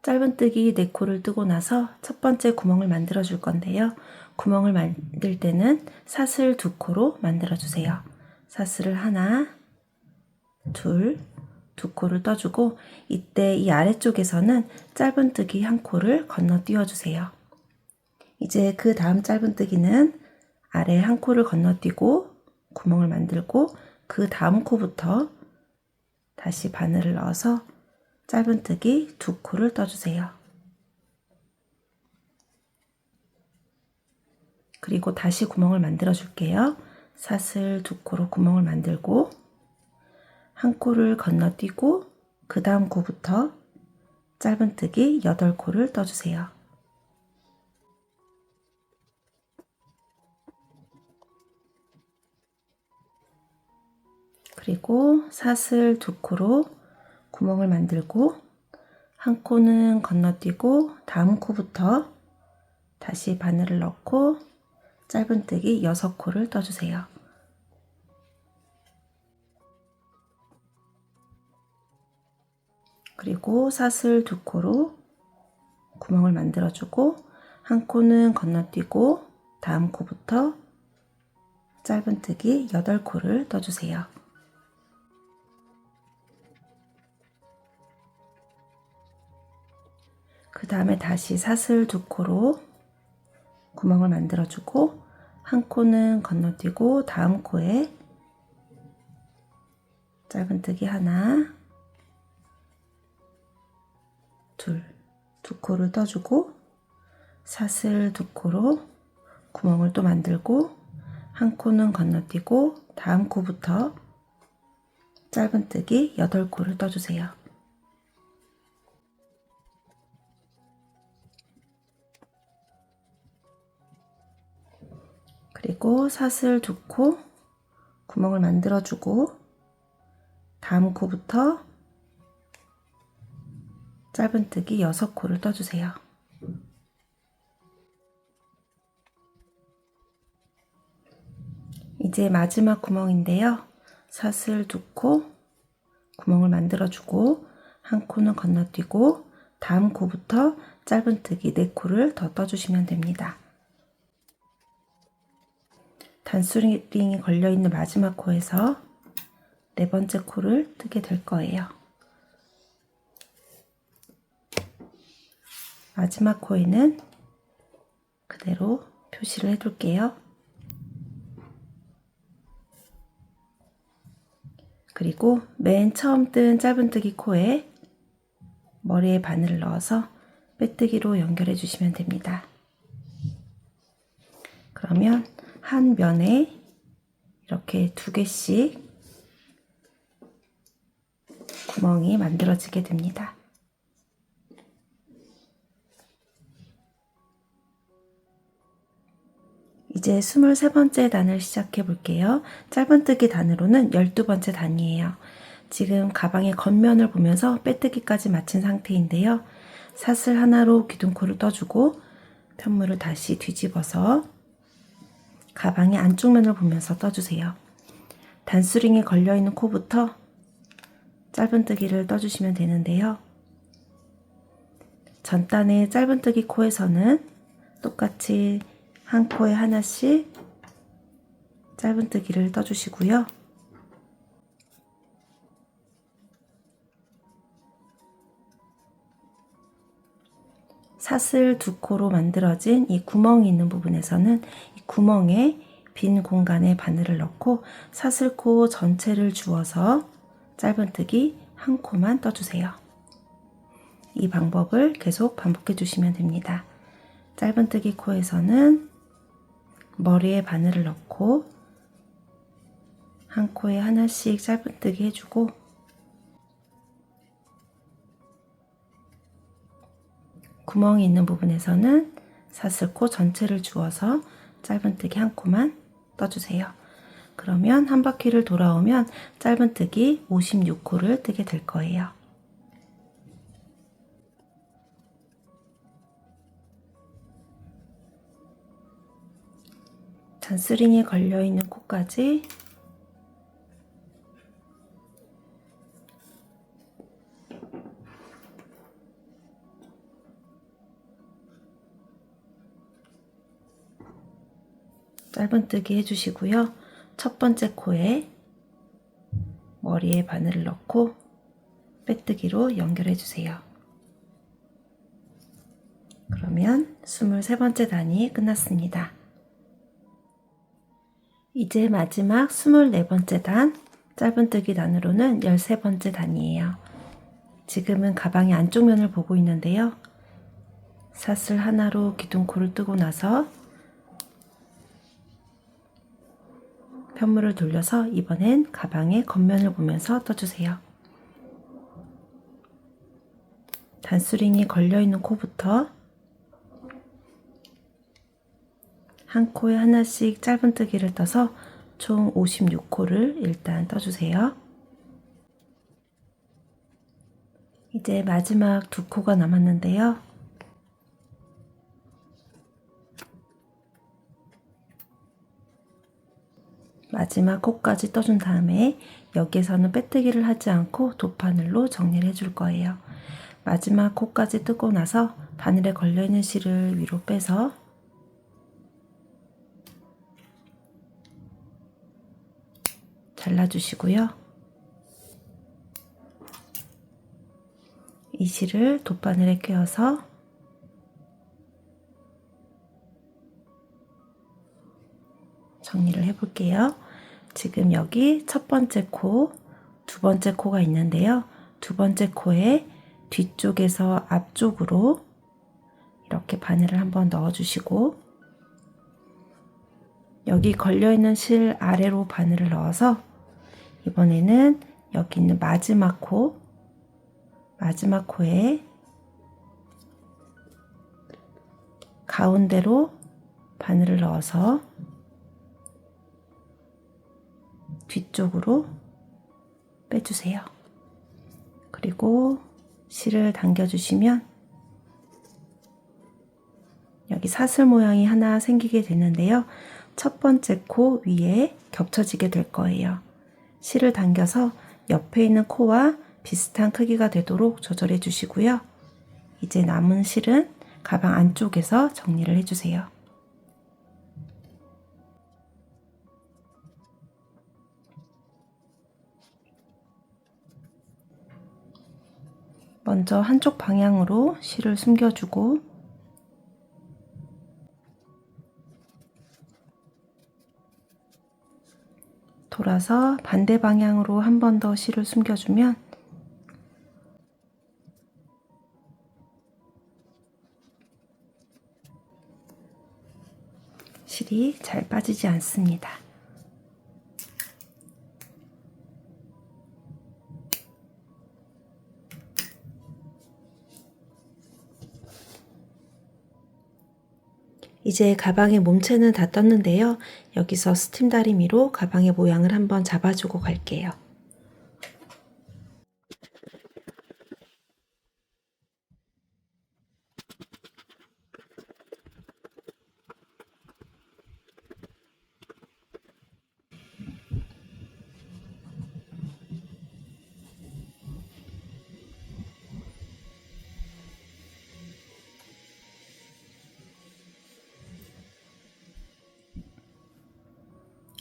짧은뜨기 4코를 뜨고 나서 첫 번째 구멍을 만들어 줄 건데요. 구멍을 만들 때는 사슬 2코로 만들어 주세요. 사슬을 하나, 둘, 2코를 떠주고 이때 이 아래쪽에서는 짧은뜨기 1코를 건너뛰어 주세요. 이제 그 다음 짧은뜨기는 아래 1코를 건너뛰고 구멍을 만들고 그 다음 코부터 다시 바늘을 넣어서 짧은뜨기 2코를 떠주세요. 그리고 다시 구멍을 만들어 줄게요. 사슬 2코로 구멍을 만들고 1코를 건너뛰고 그 다음 코부터 짧은뜨기 8코를 떠주세요. 그리고 사슬 2코로 구멍을 만들고 1코는 건너뛰고 다음 코부터 다시 바늘을 넣고 짧은뜨기 6코를 떠주세요. 그리고 사슬 2코로 구멍을 만들어주고 1코는 건너뛰고 다음 코부터 짧은뜨기 8코를 떠주세요. 그 다음에 다시 사슬 2코로 구멍을 만들어주고 1코는 건너뛰고 다음 코에 짧은뜨기 하나, 둘, 2코를 떠주고 사슬 2코로 구멍을 또 만들고 1코는 건너뛰고 다음 코부터 짧은뜨기 8코를 떠주세요. 그리고 사슬 2코 구멍을 만들어주고 다음 코부터 짧은뜨기 6코를 떠주세요. 이제 마지막 구멍인데요. 사슬 2코 구멍을 만들어주고 1코는 건너뛰고 다음 코부터 짧은뜨기 4코를 더 떠주시면 됩니다. 단수링이 걸려있는 마지막 코에서 4번째 코를 뜨게 될 거예요. 마지막 코에는 그대로 표시를 해둘게요. 그리고 맨 처음 뜬 짧은뜨기 코에 머리에 바늘을 넣어서 빼뜨기로 연결해 주시면 됩니다. 그러면 한 면에 이렇게 2개씩 구멍이 만들어지게 됩니다. 이제 23번째 단을 시작해 볼게요. 짧은뜨기 단으로는 12번째 단이에요. 지금 가방의 겉면을 보면서 빼뜨기까지 마친 상태인데요. 사슬 하나로 기둥코를 떠주고 편물을 다시 뒤집어서 가방의 안쪽 면을 보면서 떠주세요. 단수링이 걸려있는 코부터 짧은뜨기를 떠주시면 되는데요. 전단의 짧은뜨기 코에서는 똑같이 한 코에 하나씩 짧은뜨기를 떠주시고요. 사슬 두 코로 만들어진 이 구멍이 있는 부분에서는 이 구멍에 빈 공간에 바늘을 넣고 사슬코 전체를 주어서 짧은뜨기 한 코만 떠주세요. 이 방법을 계속 반복해 주시면 됩니다. 짧은뜨기 코에서는 머리에 바늘을 넣고 한 코에 하나씩 짧은뜨기 해주고 구멍이 있는 부분에서는 사슬코 전체를 주어서 짧은뜨기 한 코만 떠주세요. 그러면 한 바퀴를 돌아오면 짧은뜨기 56코를 뜨게 될 거예요. 잔스링이 걸려있는 코까지 짧은뜨기 해주시고요. 첫 번째 코에 머리에 바늘을 넣고 빼뜨기로 연결해 주세요. 그러면 23번째 단이 끝났습니다. 이제 마지막 24번째 단, 짧은뜨기 단으로는 13번째 단이에요. 지금은 가방의 안쪽 면을 보고 있는데요. 사슬 하나로 기둥코를 뜨고 나서 편물을 돌려서 이번엔 가방의 겉면을 보면서 떠주세요. 단수링이 걸려있는 코부터 한 코에 하나씩 짧은뜨기를 떠서 총 56코를 일단 떠주세요. 이제 마지막 두 코가 남았는데요. 마지막 코까지 떠준 다음에 여기에서는 빼뜨기를 하지 않고 돗바늘로 정리를 해줄 거예요. 마지막 코까지 뜨고 나서 바늘에 걸려있는 실을 위로 빼서 잘라주시고요. 이 실을 돗바늘에 꿰어서 정리를 해볼게요. 지금 여기 첫 번째 코, 두 번째 코가 있는데요. 두 번째 코에 뒤쪽에서 앞쪽으로 이렇게 바늘을 한번 넣어주시고 여기 걸려있는 실 아래로 바늘을 넣어서 이번에는 여기 있는 마지막 코에 가운데로 바늘을 넣어서 뒤쪽으로 빼주세요. 그리고 실을 당겨주시면 여기 사슬 모양이 하나 생기게 되는데요. 첫 번째 코 위에 겹쳐지게 될 거예요. 실을 당겨서 옆에 있는 코와 비슷한 크기가 되도록 조절해 주시고요. 이제 남은 실은 가방 안쪽에서 정리를 해주세요. 먼저 한쪽 방향으로 실을 숨겨주고 돌아서 반대 방향으로 한 번 더 실을 숨겨주면 실이 잘 빠지지 않습니다. 이제 가방의 몸체는 다 떴는데요. 여기서 스팀 다리미로 가방의 모양을 한번 잡아주고 갈게요.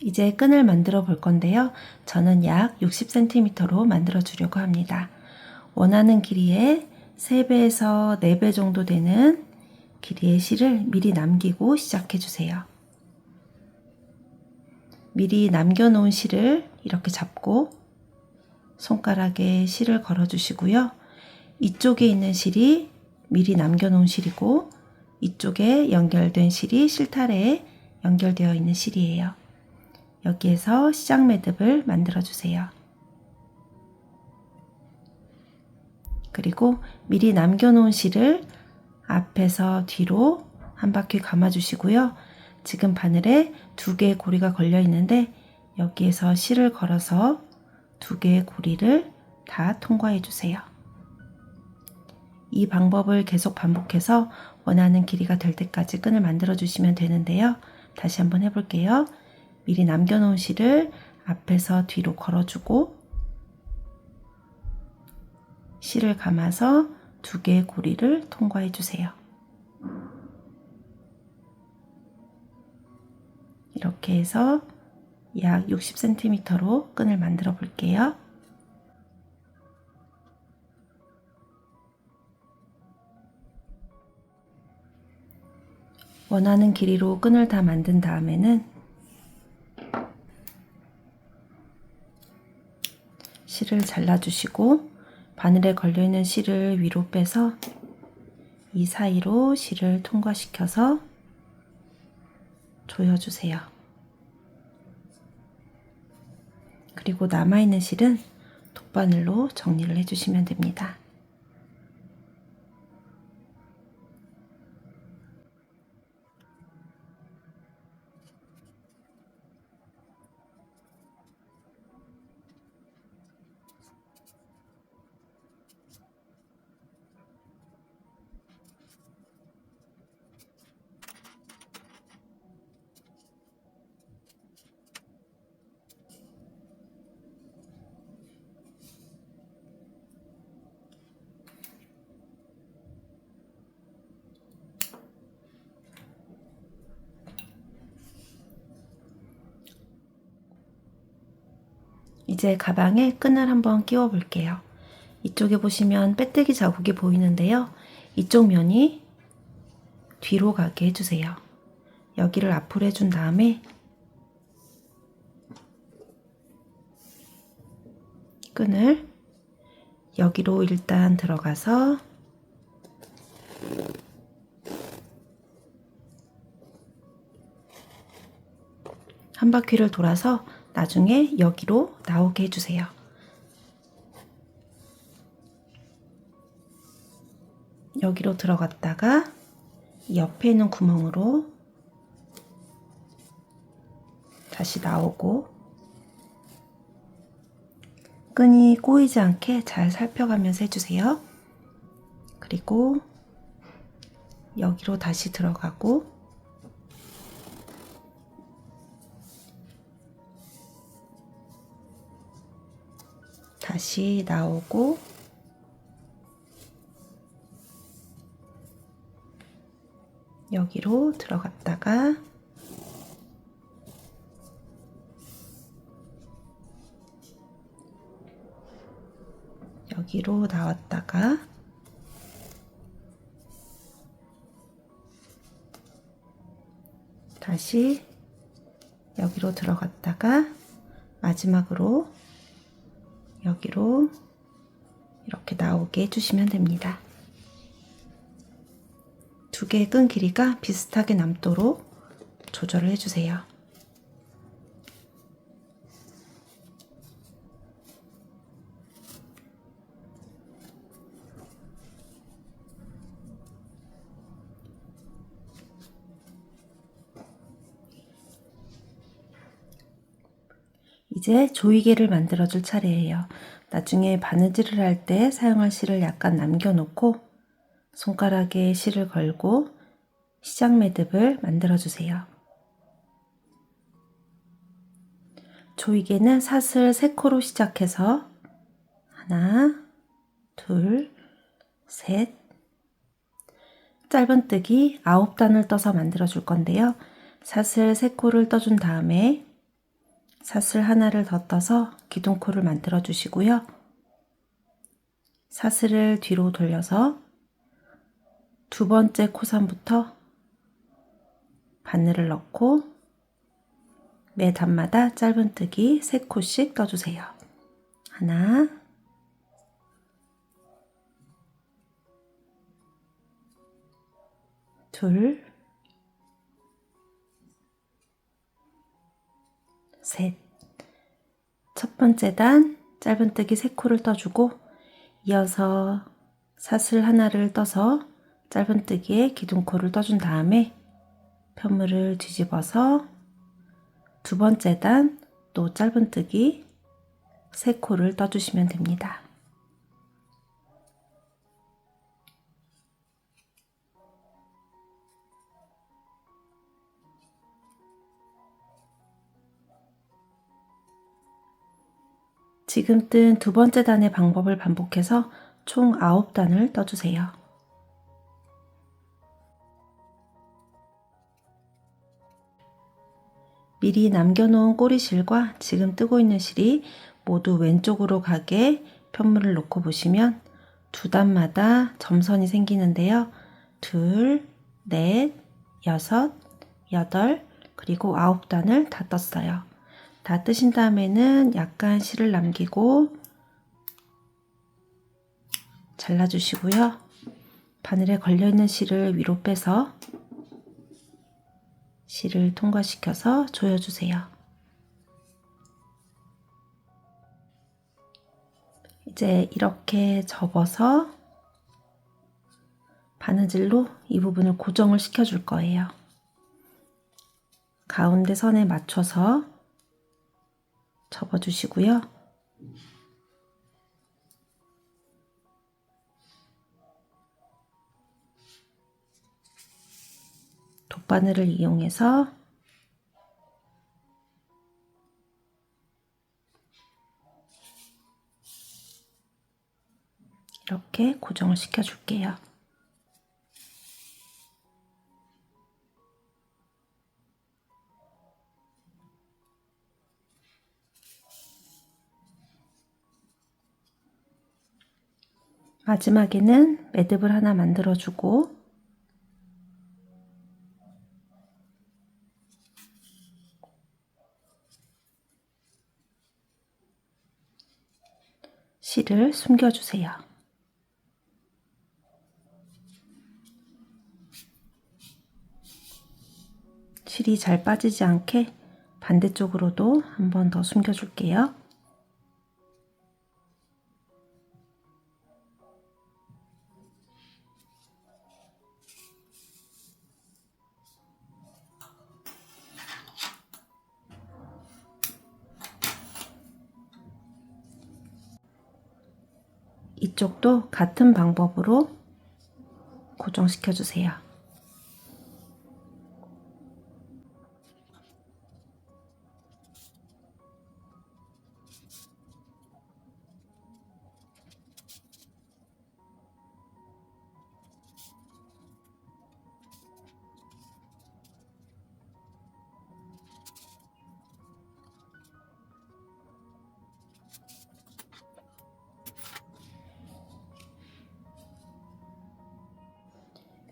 이제 끈을 만들어 볼 건데요. 저는 약 60cm로 만들어 주려고 합니다. 원하는 길이의 3배에서 4배 정도 되는 길이의 실을 미리 남기고 시작해 주세요. 미리 남겨놓은 실을 이렇게 잡고 손가락에 실을 걸어 주시고요. 이쪽에 있는 실이 미리 남겨놓은 실이고 이쪽에 연결된 실이 실타래에 연결되어 있는 실이에요. 여기에서 시작 매듭을 만들어 주세요. 그리고 미리 남겨놓은 실을 앞에서 뒤로 한 바퀴 감아 주시고요. 지금 바늘에 2개의 고리가 걸려 있는데 여기에서 실을 걸어서 2개의 고리를 다 통과해 주세요. 이 방법을 계속 반복해서 원하는 길이가 될 때까지 끈을 만들어 주시면 되는데요. 다시 한번 해볼게요. 미리 남겨놓은 실을 앞에서 뒤로 걸어주고 실을 감아서 2개의 고리를 통과해 주세요. 이렇게 해서 약 60cm로 끈을 만들어 볼게요. 원하는 길이로 끈을 다 만든 다음에는 실을 잘라주시고 바늘에 걸려있는 실을 위로 빼서 이 사이로 실을 통과시켜서 조여주세요. 그리고 남아있는 실은 돗바늘로 정리를 해주시면 됩니다. 이제 가방에 끈을 한번 끼워 볼게요. 이쪽에 보시면 빼뜨기 자국이 보이는데요. 이쪽 면이 뒤로 가게 해주세요. 여기를 앞으로 해준 다음에 끈을 여기로 일단 들어가서 한 바퀴를 돌아서 나중에 여기로 나오게 해주세요. 여기로 들어갔다가 옆에 있는 구멍으로 다시 나오고 끈이 꼬이지 않게 잘 살펴가면서 해주세요. 그리고 여기로 다시 들어가고 다시 나오고 여기로 들어갔다가 여기로 나왔다가 다시 여기로 들어갔다가 마지막으로 여기로 이렇게 나오게 해주시면 됩니다. 2개의 끈 길이가 비슷하게 남도록 조절을 해주세요. 이제 조이개를 만들어 줄 차례예요. 나중에 바느질을 할 때 사용할 실을 약간 남겨놓고 손가락에 실을 걸고 시작 매듭을 만들어 주세요. 조이개는 사슬 3코로 시작해서 하나, 둘, 셋, 짧은뜨기 9단을 떠서 만들어 줄 건데요. 사슬 3코를 떠준 다음에 사슬 하나를 더 떠서 기둥코를 만들어 주시고요. 사슬을 뒤로 돌려서 두 번째 코선부터 바늘을 넣고 매 단마다 짧은뜨기 3코씩 떠주세요. 하나, 둘, 셋. 첫 번째 단 짧은뜨기 3코를 떠주고 이어서 사슬 하나를 떠서 짧은뜨기에 기둥코를 떠준 다음에 편물을 뒤집어서 두 번째 단 또 짧은뜨기 3코를 떠주시면 됩니다. 지금 뜬 두 번째 단의 방법을 반복해서 총 9단을 떠주세요. 미리 남겨놓은 꼬리실과 지금 뜨고 있는 실이 모두 왼쪽으로 가게 편물을 놓고 보시면 두 단마다 점선이 생기는데요. 둘, 넷, 여섯, 여덟, 그리고 9단을 다 떴어요. 다 뜨신 다음에는 약간 실을 남기고 잘라주시고요. 바늘에 걸려있는 실을 위로 빼서 실을 통과시켜서 조여주세요. 이제 이렇게 접어서 바느질로 이 부분을 고정을 시켜줄 거예요. 가운데 선에 맞춰서 접어주시고요. 돗바늘을 이용해서 이렇게 고정을 시켜줄게요. 마지막에는 매듭을 하나 만들어주고 실을 숨겨주세요. 실이 잘 빠지지 않게 반대쪽으로도 한 번 더 숨겨줄게요. 이쪽도 같은 방법으로 고정시켜 주세요.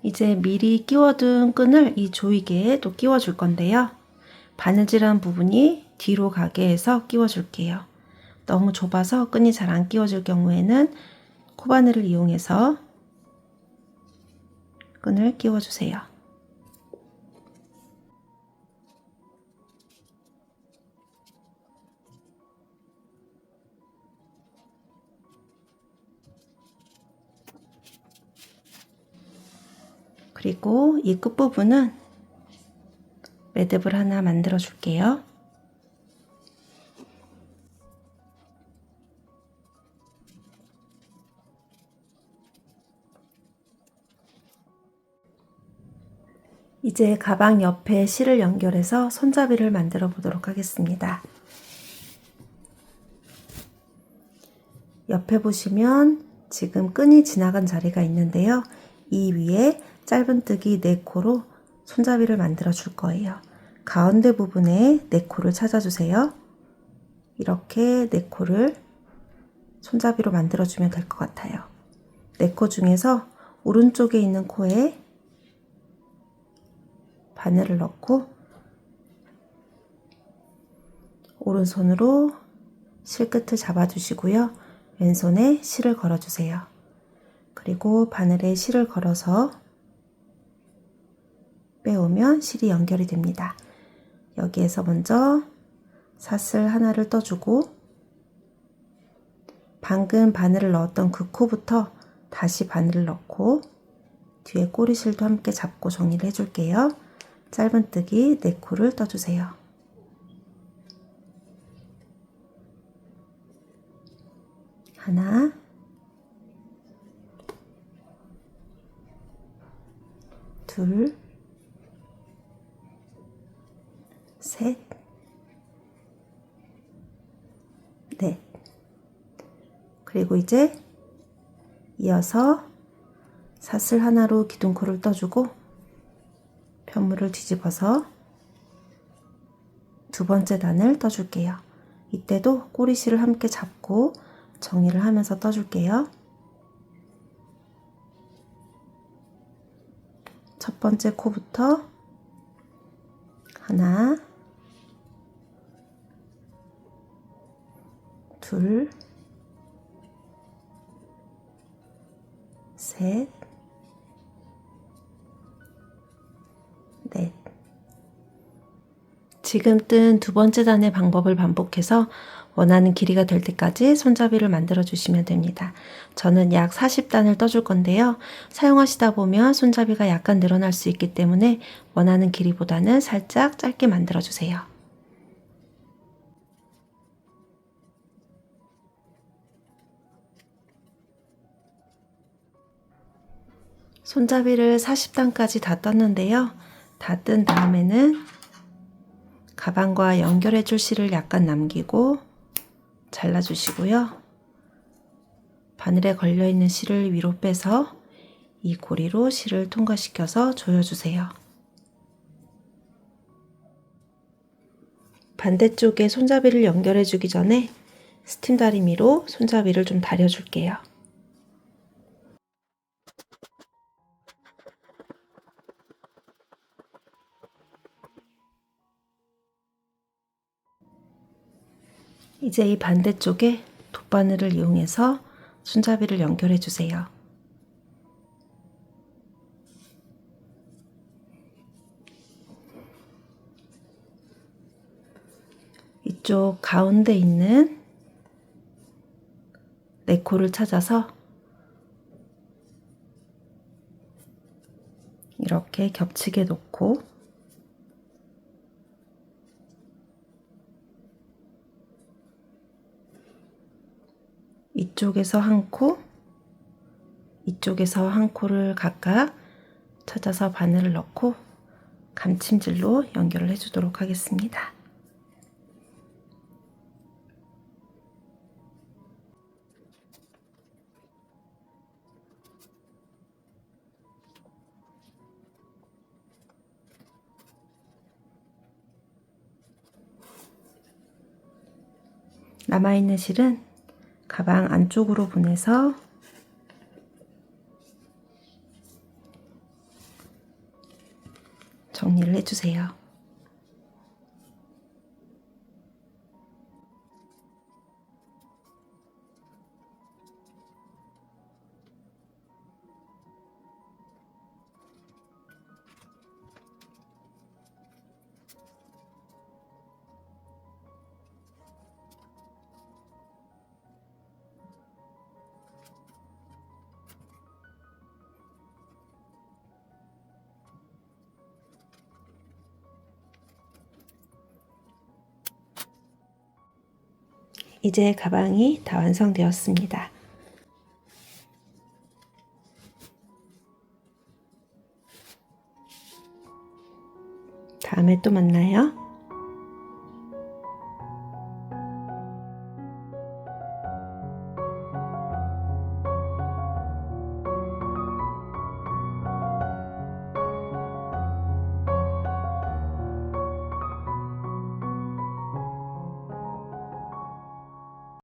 이제 미리 끼워둔 끈을 이 조이개에 또 끼워줄 건데요. 바느질한 부분이 뒤로 가게 해서 끼워줄게요. 너무 좁아서 끈이 잘 안 끼워질 경우에는 코바늘을 이용해서 끈을 끼워주세요. 그리고 이 끝부분은 매듭을 하나 만들어 줄게요. 이제 가방 옆에 실을 연결해서 손잡이를 만들어 보도록 하겠습니다. 옆에 보시면 지금 끈이 지나간 자리가 있는데요. 이 위에 짧은뜨기 4코로 손잡이를 만들어 줄 거예요. 가운데 부분에 4코를 찾아주세요. 이렇게 4코를 손잡이로 만들어주면 될 것 같아요. 4코 중에서 오른쪽에 있는 코에 바늘을 넣고 오른손으로 실끝을 잡아주시고요. 왼손에 실을 걸어주세요. 그리고 바늘에 실을 걸어서 빼오면 실이 연결이 됩니다. 여기에서 먼저 사슬 하나를 떠주고 방금 바늘을 넣었던 그 코부터 다시 바늘을 넣고 뒤에 꼬리실도 함께 잡고 정리를 해줄게요. 짧은뜨기 4코를 떠주세요. 하나, 둘, 셋, 넷. 그리고 이제 이어서 사슬 하나로 기둥코를 떠주고 편물을 뒤집어서 2번째 단을 떠줄게요. 이때도 꼬리실을 함께 잡고 정리를 하면서 떠줄게요. 첫 번째 코부터 하나, 둘, 셋, 넷. 지금 뜬 2번째 단의 방법을 반복해서 원하는 길이가 될 때까지 손잡이를 만들어 주시면 됩니다. 저는 약 40단을 떠줄 건데요. 사용하시다 보면 손잡이가 약간 늘어날 수 있기 때문에 원하는 길이보다는 살짝 짧게 만들어 주세요. 손잡이를 40단까지 다 떴는데요. 다 뜬 다음에는 가방과 연결해 줄 실을 약간 남기고 잘라주시고요. 바늘에 걸려있는 실을 위로 빼서 이 고리로 실을 통과시켜서 조여주세요. 반대쪽에 손잡이를 연결해 주기 전에 스팀 다리미로 손잡이를 좀 다려줄게요. 이제 이 반대쪽에 돗바늘을 이용해서 손잡이를 연결해 주세요. 이쪽 가운데 있는 4코를 찾아서 이렇게 겹치게 놓고 이쪽에서 한 코, 이쪽에서 한 코를 각각 찾아서 바늘을 넣고 감침질로 연결을 해주도록 하겠습니다. 남아있는 실은 가방 안쪽으로 보내서 정리를 해주세요. 이제 가방이 다 완성되었습니다. 다음에 또 만나요.